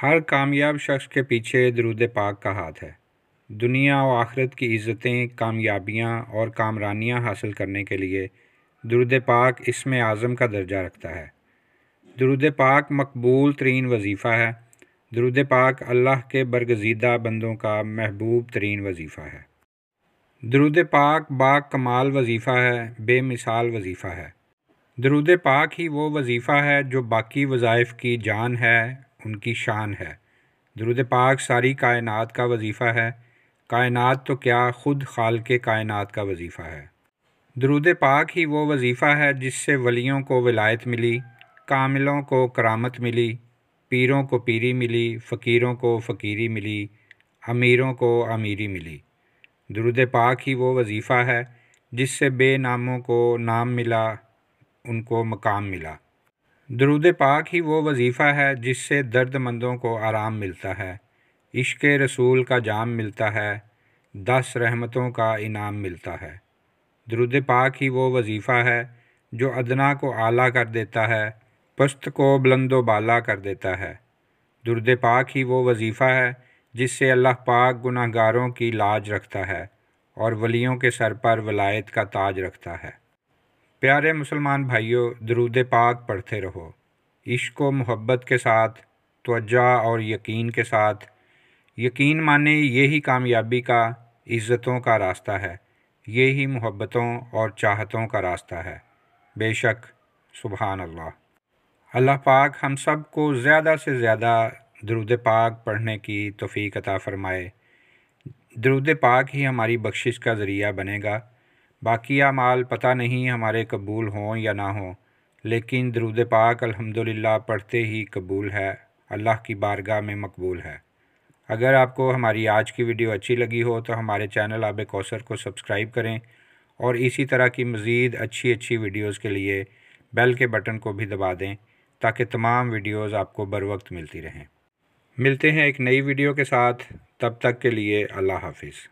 ہر کامیاب شخص کے پیچھے درود پاک کا ہاتھ ہے۔ دنیا و آخرت کی عزتیں، کامیابیاں اور کامرانیاں حاصل کرنے کے لیے درود پاک اسم اعظم کا درجہ رکھتا ہے۔ درود پاک مقبول ترین وظیفہ ہے۔ درود پاک اللہ کے برگزیدہ بندوں کا محبوب ترین وظیفہ ہے۔ درود پاک با کمال وظیفہ ہے، بے مثال وظیفہ ہے۔ درود پاک ہی وہ وظیفہ ہے جو باقی وظائف کی جان ہے، ان کی شان ہے۔ درود پاک ساری کائنات کا وظیفہ ہے، کائنات تو کیا خود خالق کائنات کا وظیفہ ہے۔ درود پاک ہی وہ وظیفہ ہے جس سے ولیوں کو ولایت ملی، کاملوں کو کرامت ملی، پیروں کو پیری ملی، فقیروں کو فقیری ملی، امیروں کو امیری ملی۔ درود پاک ہی وہ وظیفہ ہے جس سے بے ناموں کو نام ملا، ان کو مقام ملا۔ درود پاک ہی وہ وظیفہ ہے جس سے درد مندوں کو آرام ملتا ہے، عشق رسول کا جام ملتا ہے، 10 رحمتوں کا انعام ملتا ہے۔ درود پاک ہی وہ وظیفہ ہے جو ادنا کو اعلیٰ کر دیتا ہے، پست کو بلند و بالا کر دیتا ہے۔ درود پاک ہی وہ وظیفہ ہے جس سے اللہ پاک گناہ گاروں کی لاج رکھتا ہے اور ولیوں کے سر پر ولایت کا تاج رکھتا ہے۔ پیارے مسلمان بھائیوں، درود پاک پڑھتے رہو، عشق و محبت کے ساتھ، توجہ اور یقین کے ساتھ۔ یقین مانے یہی کامیابی کا، عزتوں کا راستہ ہے، یہی محبتوں اور چاہتوں کا راستہ ہے۔ بے شک، سبحان اللہ۔ اللہ پاک ہم سب کو زیادہ سے زیادہ درود پاک پڑھنے کی توفیق عطا فرمائے۔ درود پاک ہی ہماری بخشش کا ذریعہ بنے گا۔ باقی اعمال پتہ نہیں ہمارے قبول ہوں یا نہ ہوں، لیکن درود پاک الحمدللہ پڑھتے ہی قبول ہے، اللہ کی بارگاہ میں مقبول ہے۔ اگر آپ کو ہماری آج کی ویڈیو اچھی لگی ہو تو ہمارے چینل آب کوثر کو سبسکرائب کریں اور اسی طرح کی مزید اچھی ویڈیوز کے لیے بیل کے بٹن کو بھی دبا دیں تاکہ تمام ویڈیوز آپ کو بر وقت ملتی رہیں۔ ملتے ہیں ایک نئی ویڈیو کے ساتھ، تب تک کے لیے اللہ حافظ۔